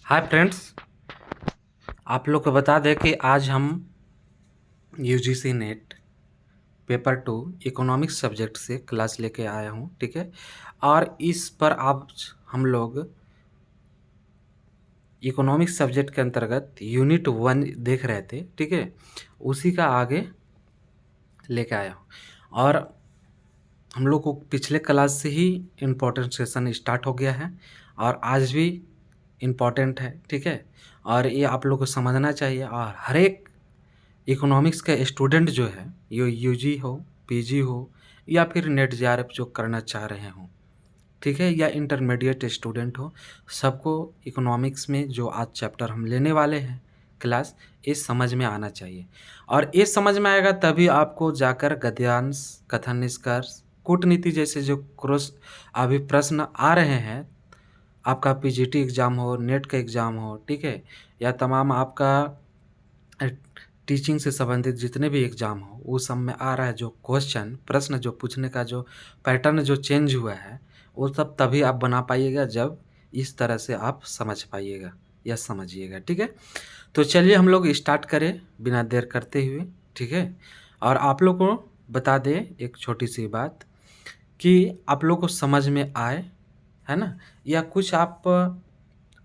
Hi friends, आप लोग को बता दें कि आज हम UGC net paper 2 economics subject से क्लास लेके आया हूँ। ठीक है। और इस पर आज हम लोग इकोनॉमिक्स सब्जेक्ट के अंतर्गत यूनिट 1 देख रहे थे। ठीक है, उसी का आगे लेके आया हूँ। और हम लोग को पिछले क्लास से ही इम्पोर्टेंट सेशन स्टार्ट हो गया है और आज भी इम्पॉर्टेंट है। ठीक है, और ये आप लोग को समझना चाहिए। और हर एक इकोनॉमिक्स का स्टूडेंट जो है, ये यूजी हो, पीजी हो या फिर नेट जेआरएफ जो करना चाह रहे हों, ठीक है, या इंटरमीडिएट स्टूडेंट हो, सबको इकोनॉमिक्स में जो आज चैप्टर हम लेने वाले हैं क्लास, ये समझ में आना चाहिए। और ये समझ में आएगा तभी आपको जाकर गद्यांश, कथन निष्कर्ष, कूटनीति जैसे जो क्रॉस अभी प्रश्न आ रहे हैं, आपका पीजीटी एग्ज़ाम हो, नेट का एग्ज़ाम हो, ठीक है, या तमाम आपका टीचिंग से संबंधित जितने भी एग्ज़ाम हो, उस सब में आ रहा है जो क्वेश्चन प्रश्न जो पूछने का जो पैटर्न जो चेंज हुआ है, वो सब तभी आप बना पाइएगा जब इस तरह से आप समझ पाइएगा या समझिएगा। ठीक है, तो चलिए हम लोग स्टार्ट करें बिना देर करते हुए। ठीक है, और आप लोग को बता दें एक छोटी सी बात कि आप लोग को समझ में आए, है ना, या कुछ आप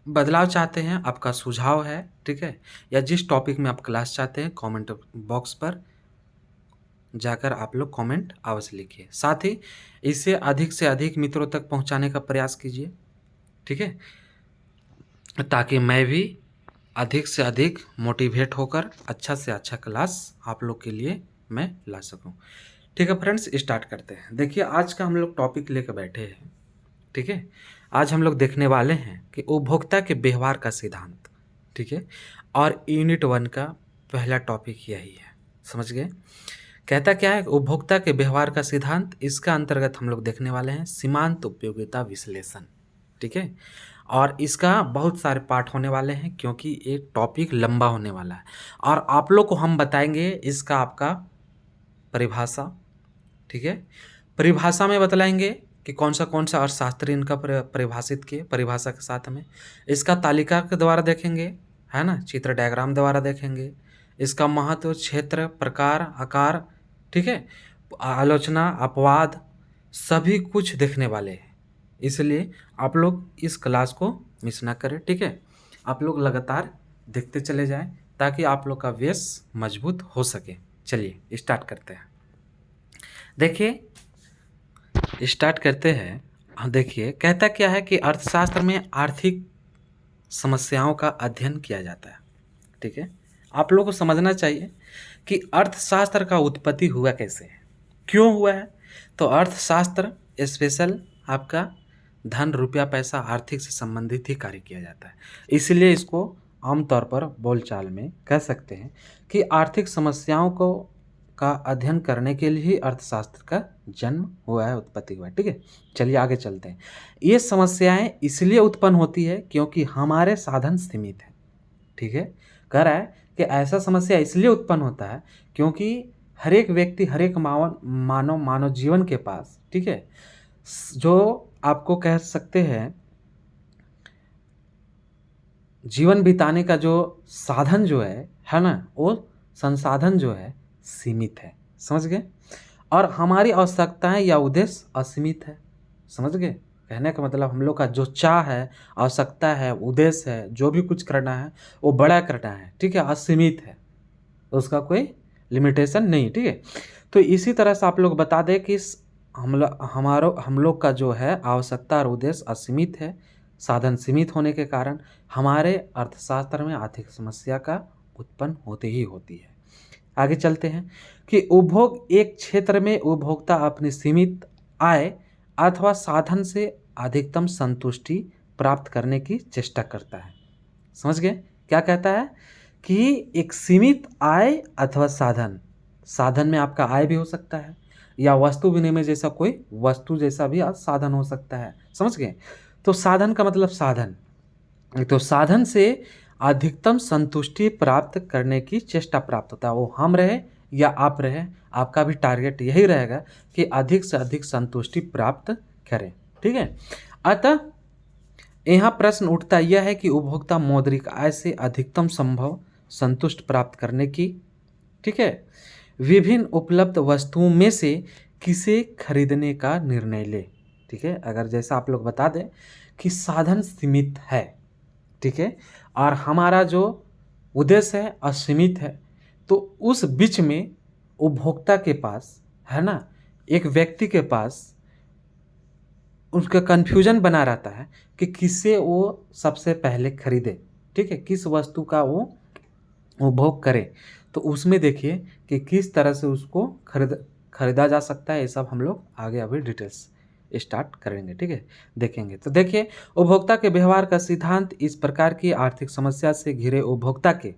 बदलाव चाहते हैं, आपका सुझाव है, ठीक है, या जिस टॉपिक में आप क्लास चाहते हैं, कमेंट बॉक्स पर जाकर आप लोग कमेंट अवश्य लिखिए। साथ ही इसे अधिक से अधिक मित्रों तक पहुंचाने का प्रयास कीजिए। ठीक है, ताकि मैं भी अधिक से अधिक मोटिवेट होकर अच्छा से अच्छा क्लास आप लोग के लिए मैं ला सकूं। ठीक है फ्रेंड्स, स्टार्ट करते हैं। देखिए आज का हम लोग टॉपिक लेकर बैठे हैं। ठीक है, आज हम लोग देखने वाले हैं कि उपभोक्ता के व्यवहार का सिद्धांत। ठीक है, और यूनिट 1 का पहला टॉपिक यही है। समझ गए? कहता क्या है? उपभोक्ता के व्यवहार का सिद्धांत। इसका अंतर्गत हम लोग देखने वाले हैं सीमांत उपयोगिता विश्लेषण। ठीक है, और इसका बहुत सारे पार्ट होने वाले हैं क्योंकि ये टॉपिक लंबा होने वाला है। और आप लोग को हम बताएंगे इसका आपका परिभाषा। ठीक है, परिभाषा में बतलाएंगे कि कौन सा अर्थशास्त्री इनका परिभाषित किए परिभाषा के साथ में। इसका तालिका के द्वारा देखेंगे, है ना, चित्र डायग्राम द्वारा देखेंगे। इसका महत्व, क्षेत्र, प्रकार, आकार, ठीक है, आलोचना, अपवाद, सभी कुछ देखने वाले हैं। इसलिए आप लोग इस क्लास को मिस ना करें। ठीक है, आप लोग लगातार देखते चले जाएं ताकि आप लोग का बेस मजबूत हो सके। चलिए स्टार्ट करते हैं। देखिए स्टार्ट करते हैं। हाँ, देखिए कहता क्या है कि अर्थशास्त्र में आर्थिक समस्याओं का अध्ययन किया जाता है। ठीक है, आप लोगों को समझना चाहिए कि अर्थशास्त्र का उत्पत्ति हुआ कैसे है, क्यों हुआ है। तो अर्थशास्त्र स्पेशल आपका धन, रुपया, पैसा, आर्थिक से संबंधित ही कार्य किया जाता है। इसलिए इसको आमतौर पर बोलचाल में कह सकते हैं कि आर्थिक समस्याओं को का अध्ययन करने के लिए ही अर्थशास्त्र का जन्म हुआ है, उत्पत्ति हुआ है। ठीक है, चलिए आगे चलते हैं। ये समस्याएं इसलिए उत्पन्न होती है क्योंकि हमारे साधन सीमित हैं। ठीक है, कह रहा है कि ऐसा समस्या इसलिए उत्पन्न होता है क्योंकि हर एक व्यक्ति, हर एक मानव जीवन के पास, ठीक है, जो आपको कह सकते हैं जीवन बिताने का जो साधन जो है ना, वो संसाधन जो है सीमित है। समझ गए? और हमारी आवश्यकताएं या उद्देश्य असीमित है। समझ गए? कहने का मतलब हम लोग का जो चाह है, आवश्यकता है, उद्देश्य है, जो भी कुछ करना है वो बड़ा करना है। ठीक है, असीमित है, उसका कोई लिमिटेशन नहीं। ठीक है, तो इसी तरह से आप लोग बता दें कि हम लोग का जो है आवश्यकता और उद्देश्य असीमित है। साधन सीमित होने के कारण हमारे अर्थशास्त्र में आर्थिक समस्या का उत्पन्न होती ही होती है। आगे चलते हैं कि उपभोग, एक क्षेत्र में उपभोक्ता अपनी सीमित आय अथवा साधन से अधिकतम संतुष्टि प्राप्त करने की चेष्टा करता है। समझ गए? क्या कहता है कि एक सीमित आय अथवा साधन, साधन में आपका आय भी हो सकता है या वस्तु विनिमय जैसा कोई वस्तु जैसा भी साधन हो सकता है। समझ गए? तो साधन का मतलब साधन, तो साधन से अधिकतम संतुष्टि प्राप्त करने की चेष्टा प्राप्त होता है। वो हम रहे या आप रहे, आपका भी टारगेट यही रहेगा कि अधिक से अधिक संतुष्टि प्राप्त करें। ठीक है, अतः यहाँ प्रश्न उठता यह है कि उपभोक्ता मौद्रिक आय से अधिकतम संभव संतुष्ट प्राप्त करने की, ठीक है, विभिन्न उपलब्ध वस्तुओं में से किसे खरीदने का निर्णय ले। ठीक है, अगर जैसा आप लोग बता दें कि साधन सीमित है, ठीक है, और हमारा जो उद्देश्य है असीमित है, तो उस बीच में उपभोक्ता के पास, है ना, एक व्यक्ति के पास उसका कन्फ्यूजन बना रहता है कि किसे वो सबसे पहले खरीदे, ठीक है, किस वस्तु का वो उपभोग करे। तो उसमें देखिए कि किस तरह से उसको खरीदा जा सकता है, ये सब हम लोग आगे अभी डिटेल्स स्टार्ट करेंगे, ठीक है, देखेंगे। तो देखिए, उपभोक्ता के व्यवहार का सिद्धांत इस प्रकार की आर्थिक समस्या से घिरे उपभोक्ता के,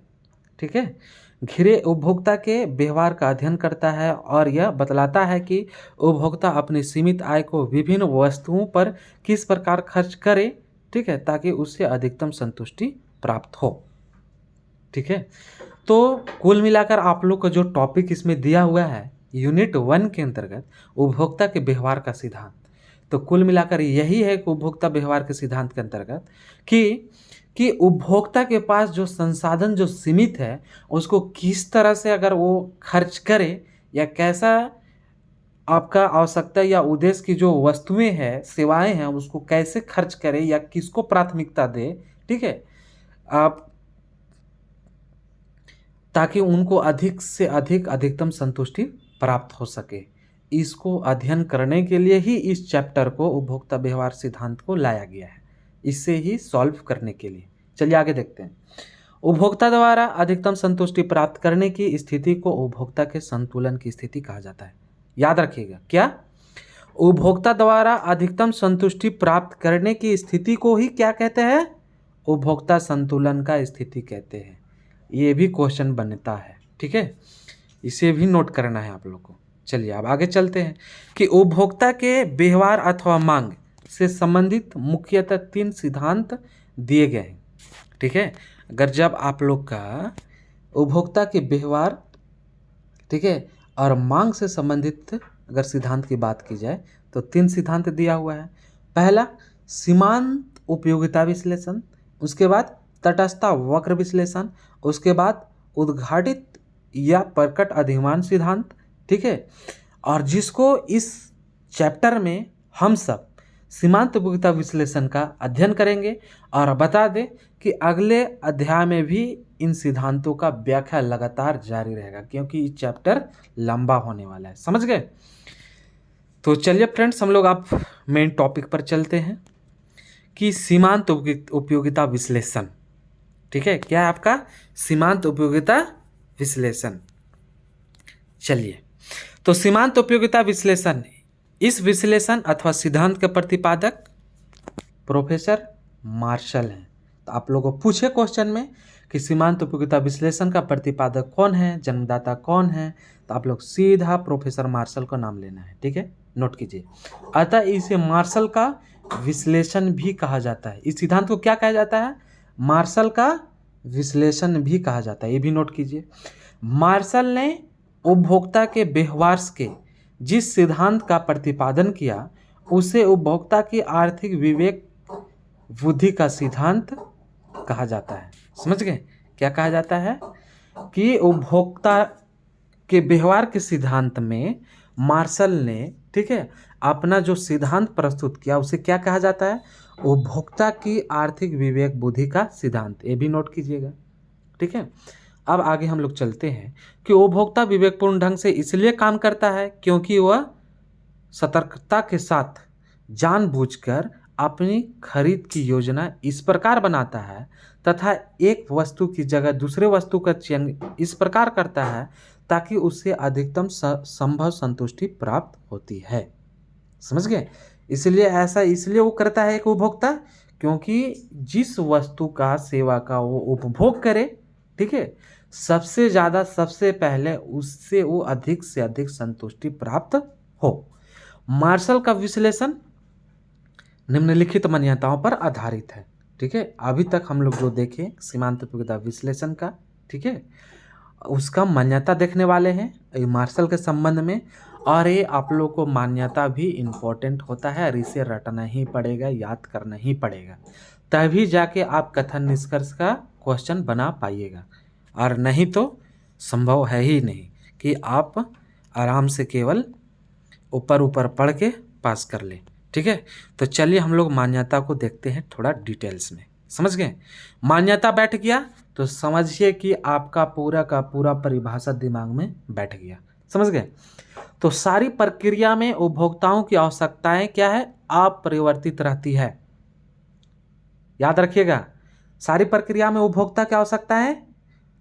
ठीक है, घिरे उपभोक्ता के व्यवहार का अध्ययन करता है और यह बतलाता है कि उपभोक्ता अपनी सीमित आय को विभिन्न वस्तुओं पर किस प्रकार खर्च करे, ठीक है, ताकि उससे अधिकतम संतुष्टि प्राप्त हो। ठीक है, तो कुल मिलाकर आप लोग का जो टॉपिक इसमें दिया हुआ है यूनिट 1 के अंतर्गत उपभोक्ता के व्यवहार का सिद्धांत, तो कुल मिलाकर यही है कि उपभोक्ता व्यवहार के सिद्धांत के अंतर्गत कि उपभोक्ता के पास जो संसाधन जो सीमित है उसको किस तरह से अगर वो खर्च करे, या कैसा आपका आवश्यकता या उद्देश्य की जो वस्तुएं हैं, सेवाएं हैं, उसको कैसे खर्च करे या किसको प्राथमिकता दे, ठीक है, आप, ताकि उनको अधिक से अधिक अधिकतम संतुष्टि प्राप्त हो सके। इसको अध्ययन करने के लिए ही इस चैप्टर को उपभोक्ता व्यवहार सिद्धांत को लाया गया है, इससे ही सॉल्व करने के लिए। चलिए आगे देखते हैं। उपभोक्ता द्वारा अधिकतम संतुष्टि प्राप्त करने की स्थिति को उपभोक्ता के संतुलन की स्थिति कहा जाता है। याद रखिएगा, क्या? उपभोक्ता द्वारा अधिकतम संतुष्टि प्राप्त करने की स्थिति को ही क्या कहते हैं? उपभोक्ता संतुलन का स्थिति कहते हैं। ये भी क्वेश्चन बनता है, ठीक है, इसे भी नोट करना है आप लोग को। चलिए अब आगे चलते हैं कि उपभोक्ता के व्यवहार अथवा मांग से संबंधित मुख्यतः 3 सिद्धांत दिए गए हैं। ठीक है, अगर जब आप लोग का उपभोक्ता के व्यवहार, ठीक है, और मांग से संबंधित अगर सिद्धांत की बात की जाए तो 3 सिद्धांत दिया हुआ है। पहला सीमांत उपयोगिता विश्लेषण, उसके बाद तटस्थता वक्र विश्लेषण, उसके बाद उद्घाटित या प्रकट अधिमान सिद्धांत, ठीक है, और जिसको इस चैप्टर में हम सब सीमांत उपयोगिता विश्लेषण का अध्ययन करेंगे। और बता दें कि अगले अध्याय में भी इन सिद्धांतों का व्याख्या लगातार जारी रहेगा, क्योंकि ये चैप्टर लंबा होने वाला है, समझ गए। तो चलिए फ्रेंड्स, हम लोग अब मेन टॉपिक पर चलते हैं कि सीमांत उपयोगिता विश्लेषण। ठीक है, क्या है आपका सीमांत उपयोगिता विश्लेषण। चलिए, तो सीमांत उपयोगिता विश्लेषण, इस विश्लेषण अथवा सिद्धांत के प्रतिपादक प्रोफेसर मार्शल हैं। तो आप लोगों को पूछे क्वेश्चन में कि सीमांत उपयोगिता विश्लेषण का प्रतिपादक कौन है, जन्मदाता कौन है, तो आप लोग सीधा प्रोफेसर मार्शल का नाम लेना है, ठीक है, नोट कीजिए। अतः इसे मार्शल का विश्लेषण भी कहा जाता है। इस सिद्धांत को क्या कहा जाता है? मार्शल का विश्लेषण भी कहा जाता है, ये भी नोट कीजिए। मार्शल ने उपभोक्ता के व्यवहार के जिस सिद्धांत का प्रतिपादन किया उसे उपभोक्ता की आर्थिक विवेक बुद्धि का सिद्धांत कहा जाता है। समझ गए? क्या कहा जाता है कि उपभोक्ता के व्यवहार के सिद्धांत में मार्शल ने, ठीक है, अपना जो सिद्धांत प्रस्तुत किया उसे क्या कहा जाता है? उपभोक्ता की आर्थिक विवेक बुद्धि का सिद्धांत। ये भी नोट कीजिएगा, ठीक है। अब आगे हम लोग चलते हैं कि उपभोक्ता विवेकपूर्ण ढंग से इसलिए काम करता है क्योंकि वह सतर्कता के साथ जानबूझकर अपनी खरीद की योजना इस प्रकार बनाता है तथा एक वस्तु की जगह दूसरे वस्तु का चयन इस प्रकार करता है ताकि उससे अधिकतम संभव संतुष्टि प्राप्त होती है। समझ गए? इसलिए ऐसा इसलिए वो करता है एक उपभोक्ता, क्योंकि जिस वस्तु का सेवा का वो उपभोग करे, ठीक है, सबसे ज़्यादा सबसे पहले उससे वो अधिक से अधिक संतुष्टि प्राप्त हो। मार्शल का विश्लेषण निम्नलिखित मान्यताओं पर आधारित है, ठीक है। अभी तक हम लोग जो देखें सीमांत उपयोगिता विश्लेषण का, ठीक है, उसका मान्यता देखने वाले हैं मार्शल के संबंध में, और ये आप लोग को मान्यता भी इम्पोर्टेंट होता है और इसे रटना ही पड़ेगा, याद करना ही पड़ेगा, तभी जाके आप कथन निष्कर्ष का क्वेश्चन बना पाइएगा। और नहीं तो संभव है ही नहीं कि आप आराम से केवल ऊपर ऊपर पढ़ के पास कर लें। ठीक है, तो चलिए हम लोग मान्यता को देखते हैं थोड़ा डिटेल्स में। समझ गए? मान्यता बैठ गया तो समझिए कि आपका पूरा का पूरा परिभाषा दिमाग में बैठ गया। समझ गए? तो सारी प्रक्रिया में उपभोक्ताओं की आवश्यकताएं क्या है? अपरिवर्तित रहती है। याद रखिएगा, सारी प्रक्रिया में उपभोक्ता की आवश्यकताएं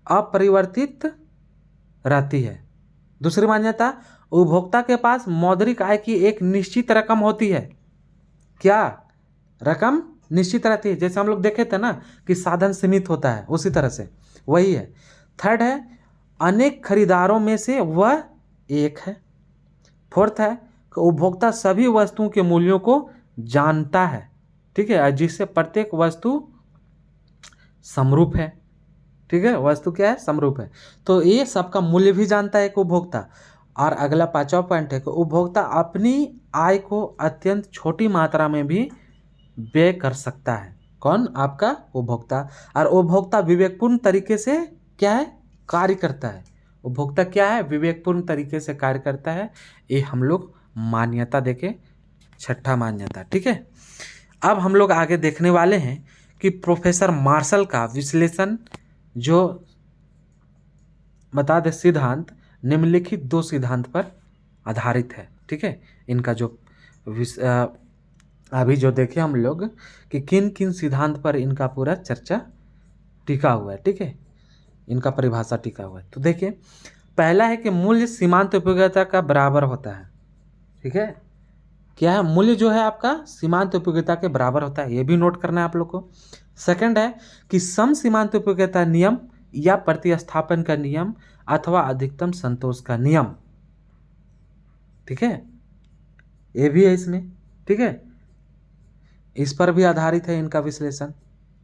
अपरिवर्तित रहती है। दूसरी मान्यता, उपभोक्ता के पास मौद्रिक आय की एक निश्चित रकम होती है। क्या रकम निश्चित रहती है? जैसे हम लोग देखे थे ना कि साधन सीमित होता है, उसी तरह से वही है। थर्ड है, अनेक खरीदारों में से वह एक है। फोर्थ है कि उपभोक्ता सभी वस्तुओं के मूल्यों को जानता है। ठीक है, जिससे प्रत्येक वस्तु समरूप है। ठीक है, वस्तु क्या है? समरूप है। तो ये सबका मूल्य भी जानता है एक उपभोक्ता। और अगला 5वां पॉइंट है कि उपभोक्ता अपनी आय को अत्यंत छोटी मात्रा में भी व्यय कर सकता है। कौन? आपका उपभोक्ता। और उपभोक्ता विवेकपूर्ण तरीके से क्या है? कार्य करता है। उपभोक्ता क्या है? विवेकपूर्ण तरीके से कार्य करता है। ये हम लोग मान्यता देखे, छठा मान्यता। ठीक है, अब हम लोग आगे देखने वाले हैं कि प्रोफेसर मार्शल का विश्लेषण जो बता दे सिद्धांत निम्नलिखित 2 सिद्धांत पर आधारित है। ठीक है, इनका जो अभी जो देखे हम लोग कि किन किन सिद्धांत पर इनका पूरा चर्चा टिका हुआ है। ठीक है, इनका परिभाषा टिका हुआ है। तो देखिए, पहला है कि मूल्य सीमांत उपयोगिता का बराबर होता है। ठीक है, क्या है? मूल्य जो है आपका सीमांत उपयोगिता के बराबर होता है, ये भी नोट करना है आप लोग को। सेकंड है कि सम सीमांत उपयोगिता नियम या प्रतिस्थापन का नियम अथवा अधिकतम संतोष का नियम। ठीक है, ये भी है इसमें। ठीक है, इस पर भी आधारित है इनका विश्लेषण।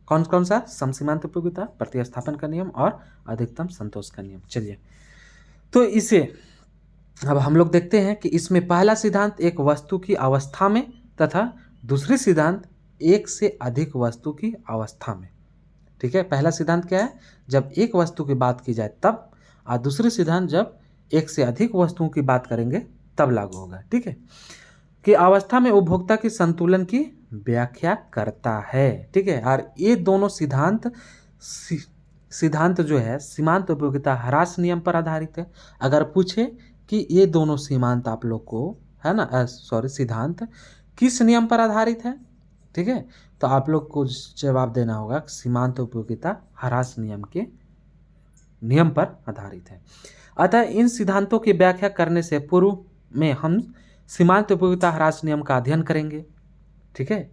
कौन कौन सा? सम सीमांत उपयोगिता, प्रतिस्थापन का नियम और अधिकतम संतोष का नियम। चलिए, तो इसे अब हम लोग देखते हैं कि इसमें पहला सिद्धांत एक वस्तु की अवस्था में तथा दूसरी सिद्धांत एक से अधिक वस्तु की अवस्था में। ठीक है, पहला सिद्धांत क्या है? जब एक वस्तु की बात की जाए तब, और दूसरी सिद्धांत जब एक से अधिक वस्तुओं की बात करेंगे तब लागू होगा। ठीक है, कि अवस्था में उपभोक्ता की संतुलन की व्याख्या करता है। ठीक है, और ये दोनों सिद्धांत जो है सीमांत उपयोगिता ह्रास नियम पर आधारित है। अगर पूछे कि ये दोनों सीमांत आप लोग को है ना, सिद्धांत किस नियम पर आधारित है? ठीक है, तो आप लोग को जवाब देना होगा सीमांत उपयोगिता ह्रास नियम के नियम पर आधारित है। अतः इन सिद्धांतों की व्याख्या करने से पूर्व में हम सीमांत उपयोगिता ह्रास नियम का अध्ययन करेंगे। ठीक है,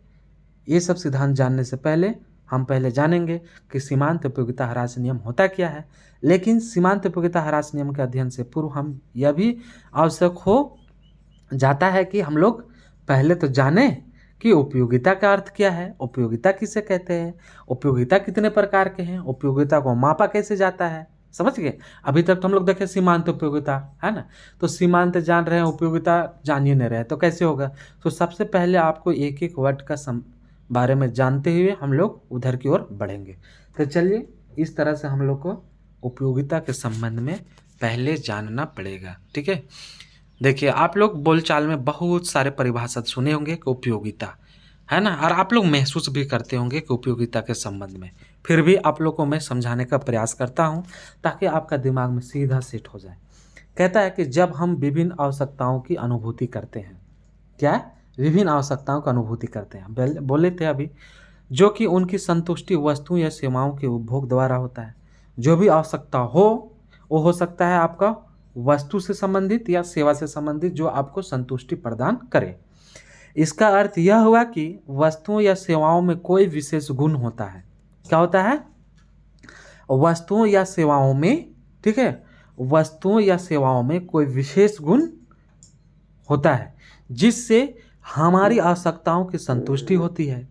ये सब सिद्धांत जानने से पहले हम पहले जानेंगे कि सीमांत उपयोगिता ह्रास नियम होता क्या है। लेकिन सीमांत उपयोगिता ह्रास नियम के अध्ययन से पूर्व हम यह भी आवश्यक हो जाता है कि हम लोग पहले तो जाने कि उपयोगिता का अर्थ क्या है, उपयोगिता किसे कहते हैं, उपयोगिता कितने प्रकार के हैं, उपयोगिता को मापा कैसे जाता है। समझ गए? अभी तक तो हम लोग देखे सीमांत उपयोगिता, है ना, तो सीमांत जान रहे हैं, उपयोगिता जान ही नहीं रहे, तो कैसे होगा? तो सबसे पहले आपको एक एक वर्ड का बारे में जानते हुए हम लोग उधर की ओर बढ़ेंगे। तो चलिए, इस तरह से हम लोग को उपयोगिता के संबंध में पहले जानना पड़ेगा। ठीक है, देखिए, आप लोग बोलचाल में बहुत सारे परिभाषा सुने होंगे कि उपयोगिता, है ना, और आप लोग महसूस भी करते होंगे कि उपयोगिता के संबंध में। फिर भी आप लोग को मैं समझाने का प्रयास करता हूं ताकि आपका दिमाग में सीधा सेट हो जाए। कहता है कि जब हम विभिन्न आवश्यकताओं की अनुभूति करते हैं, क्या? विभिन्न आवश्यकताओं की अनुभूति करते हैं, बोले थे अभी, जो कि उनकी संतुष्टि वस्तु या सेवाओं के उपभोग द्वारा होता है। जो भी आवश्यकता हो वो हो सकता है आपका वस्तु से संबंधित या सेवा से संबंधित जो आपको संतुष्टि प्रदान करे। इसका अर्थ यह हुआ कि वस्तुओं या सेवाओं में कोई विशेष गुण होता है। क्या होता है? वस्तुओं या सेवाओं में, ठीक है, वस्तुओं या सेवाओं में कोई विशेष गुण होता है जिससे हमारी आवश्यकताओं की संतुष्टि होती है।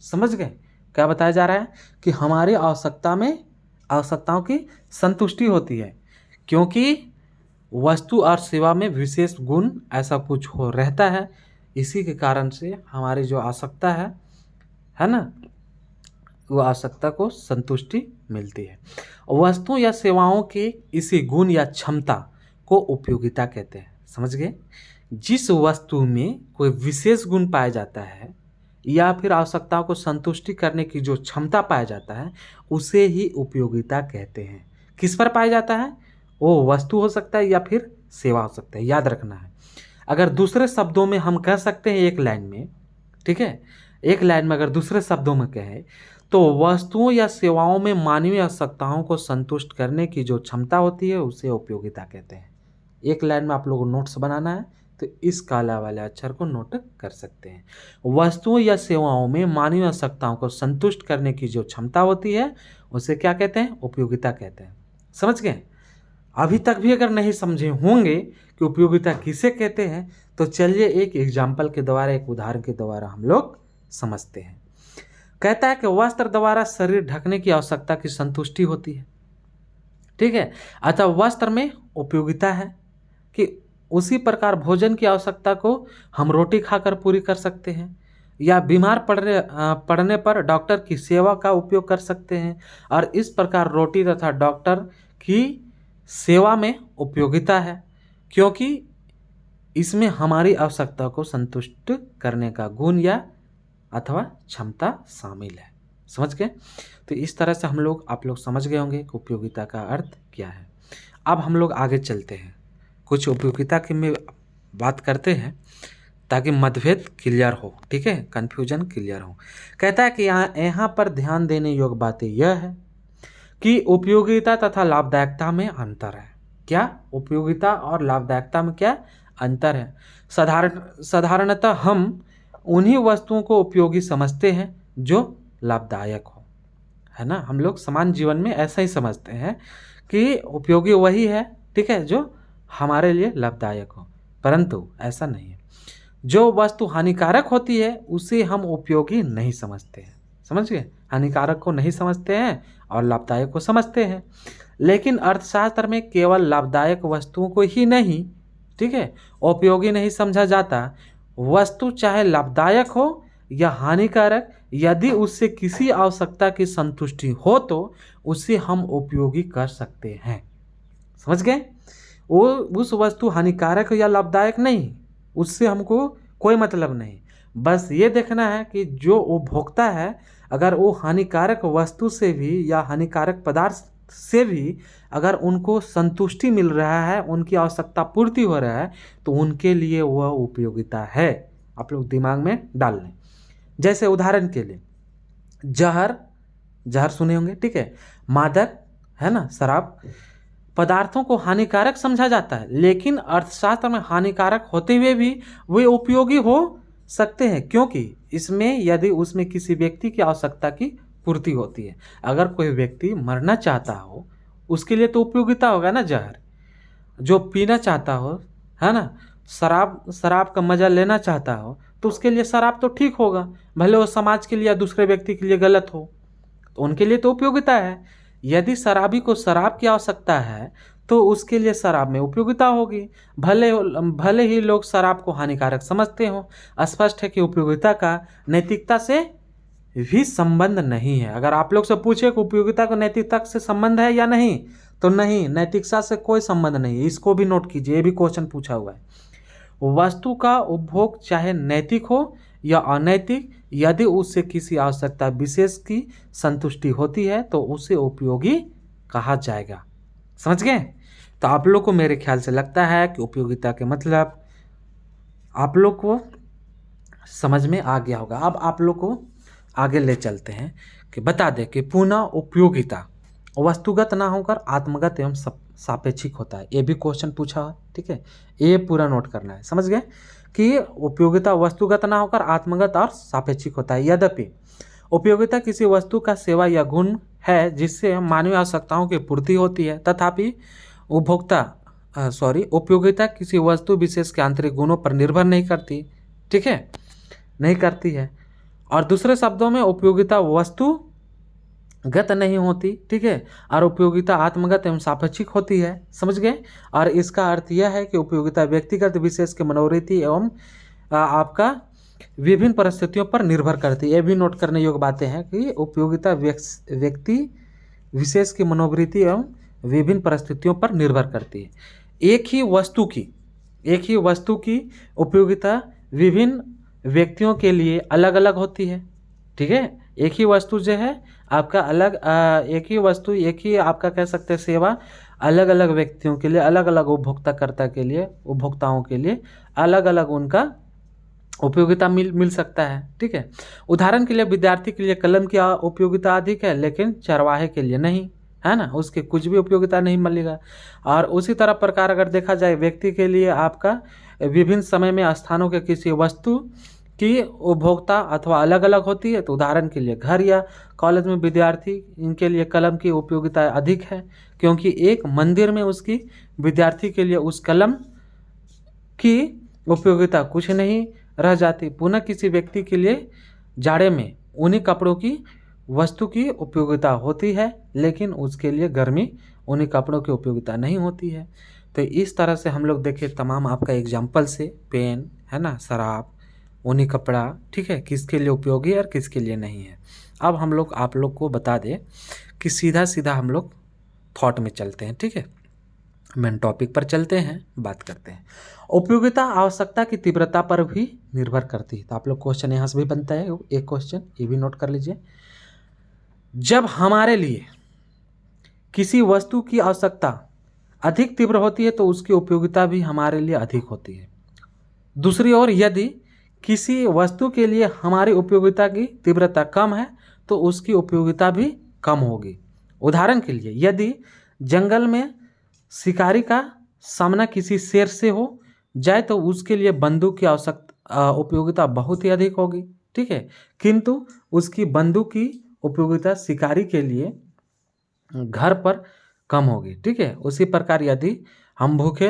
समझ गए? क्या बताया जा रहा है कि हमारी आवश्यकताओं की संतुष्टि होती है, क्योंकि वस्तु और सेवा में विशेष गुण ऐसा कुछ हो रहता है, इसी के कारण से हमारी जो आवश्यकता है ना, वो आवश्यकता को संतुष्टि मिलती है। वस्तु या सेवाओं के इसी गुण या क्षमता को उपयोगिता कहते हैं। समझ गए? जिस वस्तु में कोई विशेष गुण पाया जाता है या फिर आवश्यकताओं को संतुष्टि करने की जो क्षमता पाया जाता है, उसे ही उपयोगिता कहते हैं। किस पर पाया जाता है? वो वस्तु हो सकता है या फिर सेवा हो सकता है, याद रखना है। अगर दूसरे शब्दों में हम कह सकते हैं एक लाइन में, ठीक है, एक लाइन में अगर दूसरे शब्दों में कहें तो वस्तुओं या सेवाओं में मानवीय आवश्यकताओं को संतुष्ट करने की जो क्षमता होती है उसे उपयोगिता कहते हैं। एक लाइन में आप लोगों को नोट्स बनाना है तो इस काला वाले अक्षर को नोट कर सकते हैं। वस्तुओं या सेवाओं में मानवीय आवश्यकताओं को संतुष्ट करने की जो क्षमता होती है उसे क्या कहते हैं? उपयोगिता कहते हैं। समझ गए? अभी तक भी अगर नहीं समझे होंगे कि उपयोगिता किसे कहते हैं तो चलिए एक एग्जाम्पल के द्वारा, एक उदाहरण के द्वारा हम लोग समझते हैं। कहता है कि वस्त्र द्वारा शरीर ढकने की आवश्यकता की संतुष्टि होती है, ठीक है। अतः वस्त्र में उपयोगिता है कि उसी प्रकार भोजन की आवश्यकता को हम रोटी खाकर पूरी कर सकते हैं, या बीमार पड़ने पर डॉक्टर की सेवा का उपयोग कर सकते हैं। और इस प्रकार रोटी तथा डॉक्टर की सेवा में उपयोगिता है, क्योंकि इसमें हमारी आवश्यकता को संतुष्ट करने का गुण या अथवा क्षमता शामिल है। समझ गए? तो इस तरह से हम लोग, आप लोग समझ गए होंगे कि उपयोगिता का अर्थ क्या है। अब हम लोग आगे चलते हैं, कुछ उपयोगिता की में बात करते हैं ताकि मतभेद क्लियर हो, ठीक है, कन्फ्यूजन क्लियर हो। कहता है कि यहाँ पर ध्यान देने योग्य बातें यह है कि उपयोगिता तथा लाभदायकता में अंतर है। क्या? उपयोगिता और लाभदायकता में क्या अंतर है? साधारणतः हम उन्हीं वस्तुओं को उपयोगी समझते हैं जो लाभदायक हो, है ना। हम लोग समान जीवन में ऐसा ही समझते हैं कि उपयोगी वही है, ठीक है, जो हमारे लिए लाभदायक हो, परंतु ऐसा नहीं है। जो वस्तु हानिकारक होती है उसे हम उपयोगी नहीं समझते हैं। समझ गए? हानिकारक को नहीं समझते हैं और लाभदायक को समझते हैं। लेकिन अर्थशास्त्र में केवल लाभदायक वस्तुओं को ही नहीं, ठीक है, उपयोगी नहीं समझा जाता। वस्तु चाहे लाभदायक हो या हानिकारक, यदि उससे किसी आवश्यकता की संतुष्टि हो तो उसे हम उपयोगी कर सकते हैं। समझ गए? वो उस वस्तु हानिकारक या लाभदायक नहीं, उससे हमको कोई मतलब नहीं। बस ये देखना है कि जो उपभोक्ता है, अगर वो हानिकारक वस्तु से भी या हानिकारक पदार्थ से भी अगर उनको संतुष्टि मिल रहा है, उनकी आवश्यकता पूर्ति हो रहा है, तो उनके लिए वह उपयोगिता है। आप लोग दिमाग में डाल लें। जैसे उदाहरण के लिए जहर सुने होंगे, ठीक है, मादक, है ना, शराब पदार्थों को हानिकारक समझा जाता है, लेकिन अर्थशास्त्र में हानिकारक होते हुए भी वे उपयोगी हो सकते हैं, क्योंकि इसमें यदि उसमें किसी व्यक्ति की आवश्यकता की पूर्ति होती है। अगर कोई व्यक्ति मरना चाहता हो उसके लिए तो उपयोगिता होगा ना जहर। जो पीना चाहता हो, है ना, शराब का मजा लेना चाहता हो तो उसके लिए शराब तो ठीक होगा, भले वो समाज के लिए या दूसरे व्यक्ति के लिए गलत हो, तो उनके लिए तो उपयोगिता है। यदि शराबी को शराब की आवश्यकता है तो उसके लिए शराब में उपयोगिता होगी, भले ही लोग शराब को हानिकारक समझते हो। स्पष्ट है कि उपयोगिता का नैतिकता से भी संबंध नहीं है। अगर आप लोग से पूछे कि उपयोगिता को नैतिकता से संबंध है या नहीं, तो नहीं, नैतिकता से कोई संबंध नहीं। इसको भी नोट कीजिए, ये भी क्वेश्चन पूछा हुआ है। वस्तु का उपभोग चाहे नैतिक हो या अनैतिक, यदि उससे किसी आवश्यकता विशेष की संतुष्टि होती है तो उसे उपयोगी कहा जाएगा। समझ गए? तो आप लोग को मेरे ख्याल से लगता है कि उपयोगिता के मतलब आप लोग को समझ में आ गया होगा। अब आप लोग को आगे ले चलते हैं कि बता दें कि पुनः उपयोगिता वस्तुगत ना होकर आत्मगत एवं सापेक्षिक होता है। ये भी क्वेश्चन पूछा है, ठीक है, ये पूरा नोट करना है। समझ गए कि उपयोगिता वस्तुगत ना होकर आत्मगत और सापेक्षिक होता है। यद्यपि उपयोगिता किसी वस्तु का सेवा या गुण है जिससे मानवीय आवश्यकताओं की पूर्ति होती है, तथापि उपयोगिता किसी वस्तु विशेष के आंतरिक गुणों पर निर्भर नहीं करती, ठीक है, नहीं करती है। और दूसरे शब्दों में उपयोगिता वस्तु गत नहीं होती, ठीक है। और उपयोगिता आत्मगत एवं सापेक्षिक होती है, समझ गए। और इसका अर्थ यह है कि उपयोगिता व्यक्तिगत विशेष के मनोवृत्ति एवं आपका विभिन्न परिस्थितियों पर निर्भर करती है। ये भी नोट करने योग्य बातें हैं कि उपयोगिता व्यक्ति विशेष की मनोवृत्ति एवं विभिन्न परिस्थितियों पर निर्भर करती है। एक ही वस्तु की उपयोगिता विभिन्न व्यक्तियों के लिए अलग अलग होती है, ठीक है। एक ही वस्तु जो है आपका एक ही आपका कह सकते हैं सेवा अलग अलग व्यक्तियों के लिए, अलग अलग उपभोक्ताओं के लिए अलग अलग उनका उपयोगिता मिल सकता है, ठीक है। उदाहरण के लिए विद्यार्थी के लिए कलम की उपयोगिता अधिक है, लेकिन चरवाहे के लिए नहीं, है ना, उसके कुछ भी उपयोगिता नहीं मिलेगा। और उसी तरह प्रकार अगर देखा जाए व्यक्ति के लिए आपका विभिन्न समय में स्थानों के किसी वस्तु की उपभोक्ता अथवा अलग अलग होती है। तो उदाहरण के लिए घर या कॉलेज में विद्यार्थी इनके लिए कलम की उपयोगिता अधिक है, क्योंकि एक मंदिर में उसकी विद्यार्थी के लिए उस कलम की उपयोगिता कुछ नहीं रह जाती। पुनः किसी व्यक्ति के लिए जाड़े में उन्हीं कपड़ों की वस्तु की उपयोगिता होती है, लेकिन उसके लिए गर्मी उन्हीं कपड़ों की उपयोगिता नहीं होती है। तो इस तरह से हम लोग देखें तमाम आपका एग्जाम्पल से, पेन है ना, शराब, ऊनी कपड़ा, ठीक है, किसके लिए उपयोगी और किसके लिए नहीं है। अब हम लोग आप लोग को बता दें कि सीधा सीधा हम लोग थॉट में चलते हैं, ठीक है, मेन टॉपिक पर चलते हैं, बात करते हैं। उपयोगिता आवश्यकता की तीव्रता पर भी निर्भर करती है। तो आप लोग क्वेश्चन यहाँ से भी बनता है, एक क्वेश्चन ये भी नोट कर लीजिए। जब हमारे लिए किसी वस्तु की आवश्यकता अधिक तीव्र होती है तो उसकी उपयोगिता भी हमारे लिए अधिक होती है। दूसरी ओर यदि किसी वस्तु के लिए हमारी उपयोगिता की तीव्रता कम है तो उसकी उपयोगिता भी कम होगी। उदाहरण के लिए यदि जंगल में शिकारी का सामना किसी शेर से हो जाए तो उसके लिए बंदूक की उपयोगिता बहुत ही अधिक होगी, ठीक है, किंतु उसकी बंदूक की उपयोगिता शिकारी के लिए घर पर कम होगी, ठीक है। उसी प्रकार यदि हम भूखे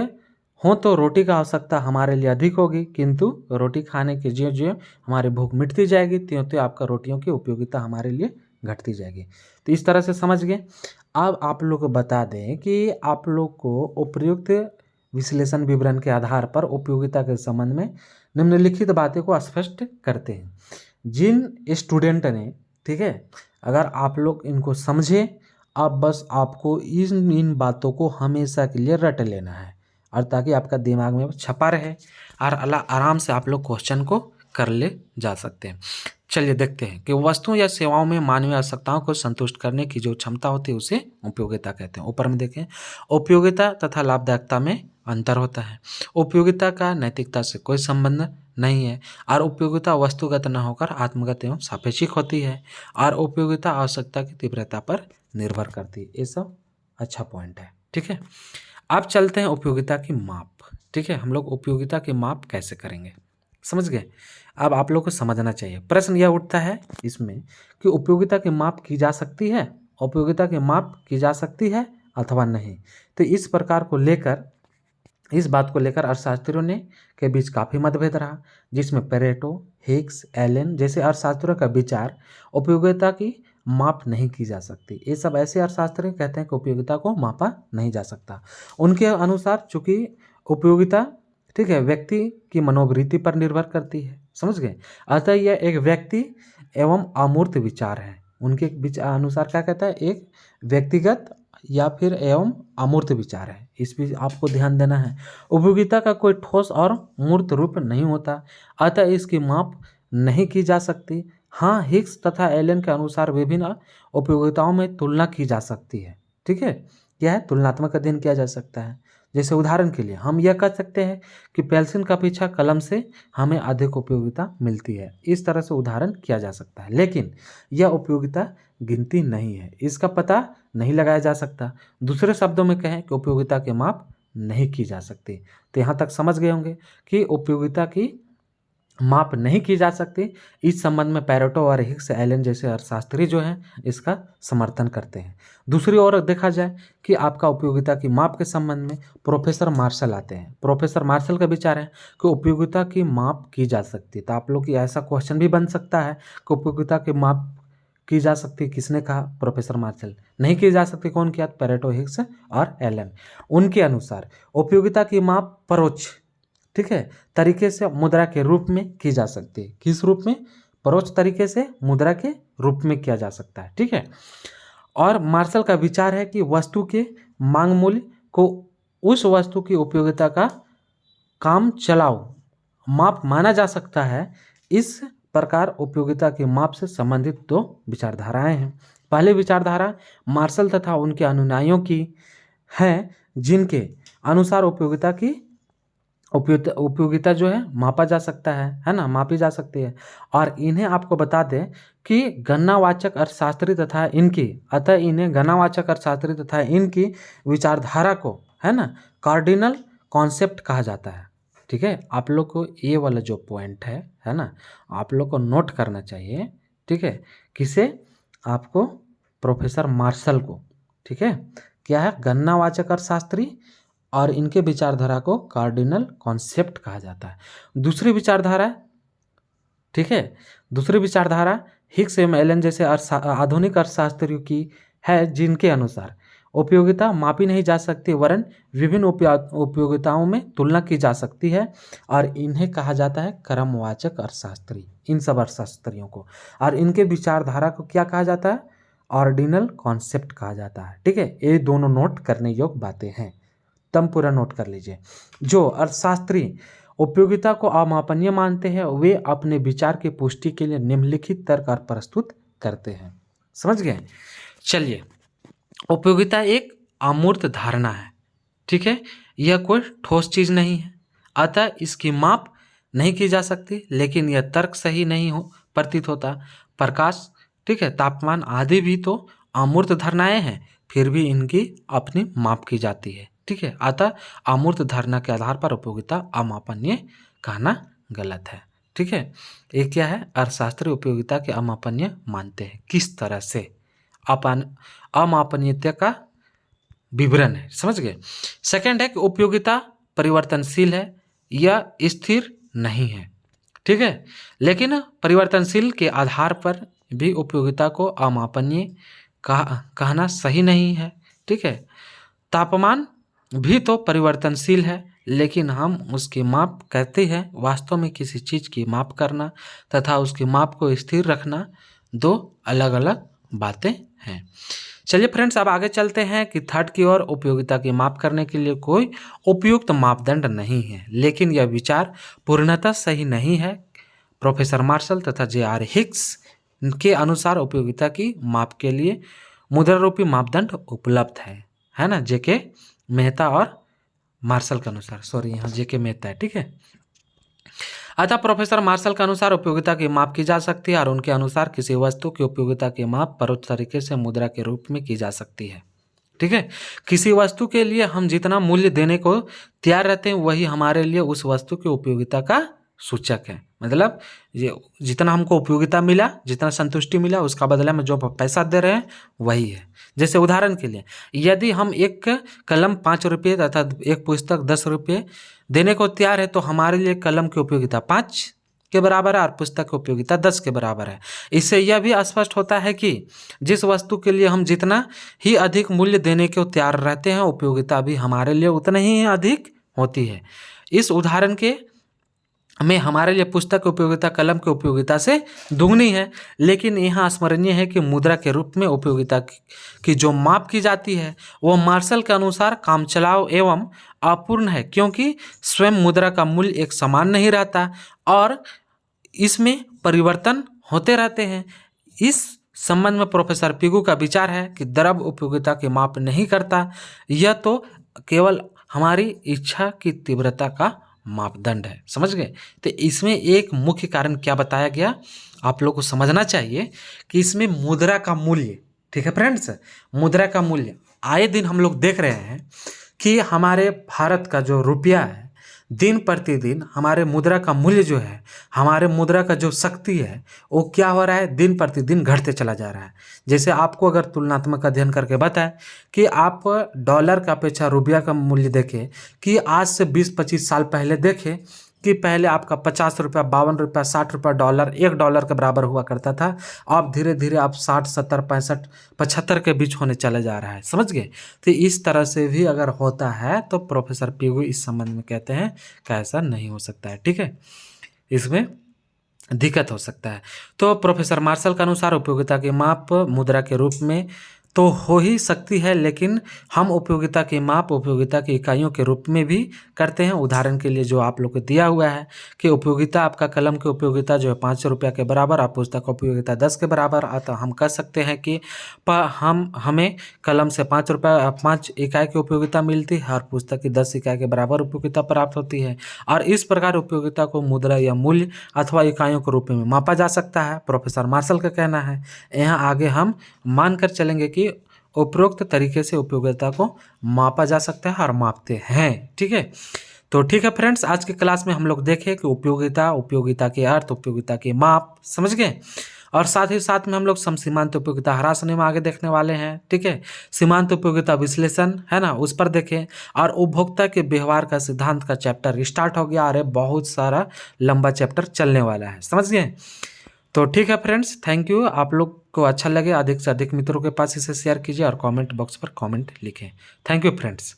हों तो रोटी का आवश्यकता हमारे लिए अधिक होगी, किंतु रोटी खाने के ज्यों ज्यों हमारी भूख मिटती जाएगी त्यों त्यों आपका रोटियों की उपयोगिता हमारे लिए घटती जाएगी। तो इस तरह से समझ गए। अब आप लोग को बता दें कि आप लोग को उपयुक्त विश्लेषण विवरण के आधार पर उपयोगिता के संबंध में निम्नलिखित बातें को स्पष्ट करते हैं। जिन स्टूडेंट ने, ठीक है, अगर आप लोग इनको समझे, अब बस आपको इन बातों को हमेशा के लिए रट लेना है और ताकि आपका दिमाग में छपा रहे और आराम से आप लोग क्वेश्चन को कर ले जा सकते हैं। चलिए देखते हैं कि वस्तुओं या सेवाओं में मानवीय आवश्यकताओं को संतुष्ट करने की जो क्षमता होती है उसे उपयोगिता कहते हैं। ऊपर में देखें, उपयोगिता तथा लाभदायकता में अंतर होता है। उपयोगिता का नैतिकता से कोई संबंध नहीं है और उपयोगिता वस्तुगत न होकर आत्मगत एवं सापेक्षिक होती है और उपयोगिता आवश्यकता की तीव्रता पर निर्भर करती है। ये सब अच्छा पॉइंट है, ठीक है। अब चलते हैं उपयोगिता की माप, ठीक है। हम लोग उपयोगिता की माप कैसे करेंगे, समझ गए। अब आप लोग को समझना चाहिए, प्रश्न यह उठता है इसमें कि उपयोगिता की माप की जा सकती है, उपयोगिता की माप की जा सकती है अथवा नहीं। तो इस बात को लेकर अर्थशास्त्रियों के बीच काफ़ी मतभेद रहा, जिसमें पेरेटो, हिग्स, एलन जैसे अर्थशास्त्रियों का विचार उपयोगिता की माप नहीं की जा सकती। ये सब ऐसे अर्थशास्त्री कहते हैं कि उपयोगिता को मापा नहीं जा सकता। उनके अनुसार चूंकि उपयोगिता, ठीक है, व्यक्ति की मनोवृत्ति पर निर्भर करती है, समझ गए, अतः यह एक व्यक्ति एवं अमूर्त विचार है। उनके अनुसार क्या कहता है, एक व्यक्तिगत या फिर एवं अमूर्त विचार है। इस पर आपको ध्यान देना है। उपयोगिता का कोई ठोस और मूर्त रूप नहीं होता, अतः इसकी माप नहीं की जा सकती। हाँ, हिग्स तथा एलन के अनुसार विभिन्न उपयोगिताओं में तुलना की जा सकती है, ठीक है, यह तुलनात्मक अध्ययन किया जा सकता है। जैसे उदाहरण के लिए हम यह कह सकते हैं कि पेंसिल का पीछा कलम से हमें अधिक उपयोगिता मिलती है। इस तरह से उदाहरण किया जा सकता है, लेकिन यह उपयोगिता गिनती नहीं है, इसका पता नहीं लगाया जा सकता। दूसरे शब्दों में कहें कि उपयोगिता की माप नहीं की जा सकती। तो यहाँ तक समझ गए होंगे कि उपयोगिता की माप नहीं की जा सकती। इस संबंध में पेरेटो और हिग्स, एलन जैसे अर्थशास्त्री जो हैं इसका समर्थन करते हैं। दूसरी ओर देखा जाए कि आपका उपयोगिता की माप के संबंध में प्रोफेसर मार्शल आते हैं। प्रोफेसर मार्शल का विचार है कि उपयोगिता की माप की जा सकती है। तो आप लोग की ऐसा क्वेश्चन भी बन सकता है कि उपयोगिता की माप की जा सकती, किसने कहा? Professor Marshall. नहीं की जा सकती, कौन किया? पैरेटो, हिग्स और एलन। उनके अनुसार उपयोगिता की माप परोक्ष, ठीक है, तरीके से मुद्रा के रूप में की जा सकती है। किस रूप में? परोक्ष तरीके से मुद्रा के रूप में किया जा सकता है, ठीक है। और मार्शल का विचार है कि वस्तु के मांग मूल्य को उस वस्तु की उपयोगिता का काम चलाओ माप माना जा सकता है। इस प्रकार उपयोगिता के माप से संबंधित दो विचारधाराएं हैं। पहली विचारधारा मार्शल तथा उनके अनुयायियों की है, जिनके अनुसार उपयोगिता की उपयोगिता जो है मापा जा सकता है ना, मापी जा सकती है। और इन्हें आपको बता दें कि गणनावाचक अर्थशास्त्री तथा इनकी, अतः इन्हें गणनावाचक अर्थशास्त्री तथा इनकी विचारधारा को, है ना, कार्डिनल कॉन्सेप्ट कहा जाता है, ठीक है। आप लोग को ये वाला जो पॉइंट है ना, आप लोग को नोट करना चाहिए, ठीक है। किसे? आपको प्रोफेसर मार्शल को, ठीक है। क्या है? गणनावाचक अर्थशास्त्री, और इनके विचारधारा को कार्डिनल कॉन्सेप्ट कहा जाता है। दूसरी विचारधारा, ठीक है, दूसरी विचारधारा हिग्स एवं एलन जैसे आधुनिक अर्थशास्त्रियों की है, जिनके अनुसार उपयोगिता मापी नहीं जा सकती वरन विभिन्न उपयोगिताओं में तुलना की जा सकती है, और इन्हें कहा जाता है क्रमवाचक अर्थशास्त्री, इन सब अर्थशास्त्रियों को। और इनके विचारधारा को क्या कहा जाता है? ऑर्डिनल कॉन्सेप्ट कहा जाता है, ठीक है। ये दोनों नोट करने योग्य बातें हैं, तम पूरा नोट कर लीजिए। जो अर्थशास्त्री उपयोगिता को अमापनीय मानते हैं, वे अपने विचार की पुष्टि के लिए निम्नलिखित तर्क प्रस्तुत करते हैं। समझ गए? चलिए, उपयोगिता एक अमूर्त धारणा है, ठीक है। यह कोई ठोस चीज नहीं है, अतः इसकी माप नहीं की जा सकती, लेकिन यह तर्क सही नहीं हो प्रतीत होता। प्रकाश, ठीक है, तापमान आदि भी तो अमूर्त धारणाएं हैं, फिर भी इनकी अपनी माप की जाती है, ठीक है। अतः अमूर्त धारणा के आधार पर उपयोगिता अमापनीय कहना गलत है, ठीक है। ये क्या है? अर्थशास्त्री उपयोगिता के अमापनीय मानते हैं। किस तरह से? अमापनीयता का विवरण है, समझ गए। सेकंड है कि उपयोगिता परिवर्तनशील है या स्थिर नहीं है, ठीक है। लेकिन परिवर्तनशील के आधार पर भी उपयोगिता को अमापनीय कहना सही नहीं है, ठीक है। तापमान भी तो परिवर्तनशील है, लेकिन हम उसकी माप कहते हैं। वास्तव में किसी चीज़ की माप करना तथा उसकी माप को स्थिर रखना दो अलग अलग बातें हैं। चलिए फ्रेंड्स, अब आगे चलते हैं कि थर्ड की ओर। उपयोगिता की माप करने के लिए कोई उपयुक्त मापदंड नहीं है, लेकिन यह विचार पूर्णतः सही नहीं है। प्रोफेसर मार्शल तथा जे.आर. हिग्स के अनुसार उपयोगिता की माप के लिए मुद्रा रूपी मापदंड उपलब्ध है ना। जेके मेहता और मार्शल के अनुसार, सॉरी यहाँ जेके मेहता है, ठीक है। अतः प्रोफेसर मार्शल के अनुसार उपयोगिता की माप की जा सकती है, और उनके अनुसार किसी वस्तु की उपयोगिता की माप परोक्ष तरीके से मुद्रा के रूप में की जा सकती है, ठीक है। किसी वस्तु के लिए हम जितना मूल्य देने को तैयार रहते हैं, वही हमारे लिए उस वस्तु की उपयोगिता का सूचक है। मतलब ये जितना हमको उपयोगिता मिला, जितना संतुष्टि मिला, उसका बदला में जो पैसा दे रहे हैं वही है। जैसे उदाहरण के लिए, यदि हम एक कलम 5 रुपये तथा एक पुस्तक 10 रुपये देने को तैयार है, तो हमारे लिए कलम की उपयोगिता 5 के बराबर है और पुस्तक की उपयोगिता 10 के बराबर है। इससे यह भी स्पष्ट होता है कि जिस वस्तु के लिए हम जितना ही अधिक मूल्य देने को तैयार रहते हैं, उपयोगिता भी हमारे लिए उतना ही अधिक होती है। इस उदाहरण के में हमारे लिए पुस्तक की उपयोगिता कलम की उपयोगिता से दुगनी है, लेकिन यहाँ स्मरणीय है कि मुद्रा के रूप में उपयोगिता की जो माप की जाती है वह मार्शल के अनुसार कामचलाऊ एवं अपूर्ण है, क्योंकि स्वयं मुद्रा का मूल्य एक समान नहीं रहता और इसमें परिवर्तन होते रहते हैं। इस संबंध में प्रोफेसर पिगू का विचार है कि द्रव्य उपयोगिता की माप नहीं करता, यह तो केवल हमारी इच्छा की तीव्रता का मापदंड है। समझ गए? तो इसमें एक मुख्य कारण क्या बताया गया, आप लोग को समझना चाहिए कि इसमें मुद्रा का मूल्य, ठीक है फ्रेंड्स, मुद्रा का मूल्य आए दिन हम लोग देख रहे हैं कि हमारे भारत का जो रुपया है, दिन प्रतिदिन हमारे मुद्रा का मूल्य जो है, हमारे मुद्रा का जो शक्ति है, वो क्या हो रहा है, दिन प्रतिदिन घटते चला जा रहा है। जैसे आपको अगर तुलनात्मक अध्ययन करके बताएं कि आप डॉलर का अपेक्षा रुपया का मूल्य देखें कि आज से 20-25 साल पहले देखें कि पहले आपका 50 रुपया, 52 रुपया, 60 रुपया डॉलर $1 के बराबर हुआ करता था, अब धीरे धीरे अब 60, 70, 65, 75 के बीच होने चले जा रहा है, समझ गए। तो इस तरह से भी अगर होता है तो प्रोफेसर पीयू इस संबंध में कहते हैं कि ऐसा नहीं हो सकता है, ठीक है, इसमें दिक्कत हो सकता है। तो प्रोफेसर मार्शल के अनुसार उपयोगिता की माप मुद्रा के रूप में तो हो ही सकती है, लेकिन हम उपयोगिता की माप उपयोगिता की इकाइयों के रूप में भी करते हैं। उदाहरण के लिए जो आप लोग को दिया हुआ है कि उपयोगिता, आपका कलम की उपयोगिता जो है 500 रुपया के बराबर, आप पुस्तक का उपयोगिता 10 के बराबर, अतः हम कह सकते हैं कि हमें कलम से 5 रुपया 5 इकाई की उपयोगिता मिलती है और पुस्तक की 10 इकाई के बराबर उपयोगिता प्राप्त होती है। और इस प्रकार उपयोगिता को मुद्रा या मूल्य अथवा इकाइयों के रूप में मापा जा सकता है, प्रोफेसर मार्शल का कहना है। यहाँ आगे हम मानकर चलेंगे कि उपरोक्त तरीके से उपयोगिता को मापा जा सकता है और मापते हैं, ठीक है। तो ठीक है फ्रेंड्स, आज की क्लास में हम लोग देखें कि उपयोगिता, उपयोगिता के अर्थ, उपयोगिता के माप, समझ गए। और साथ ही साथ में हम लोग समसीमांत उपयोगिता ह्रास नियम आगे देखने वाले हैं, ठीक है। सीमांत उपयोगिता विश्लेषण है ना, उस पर देखें। और उपभोक्ता के व्यवहार का सिद्धांत का चैप्टर स्टार्ट हो गया, अरे बहुत सारा लंबा चैप्टर चलने वाला है, समझ गए। तो ठीक है फ्रेंड्स, थैंक यू। आप लोग को अच्छा लगे अधिक से अधिक मित्रों के पास इसे शेयर कीजिए और कमेंट बॉक्स पर कमेंट लिखें। Thank you friends.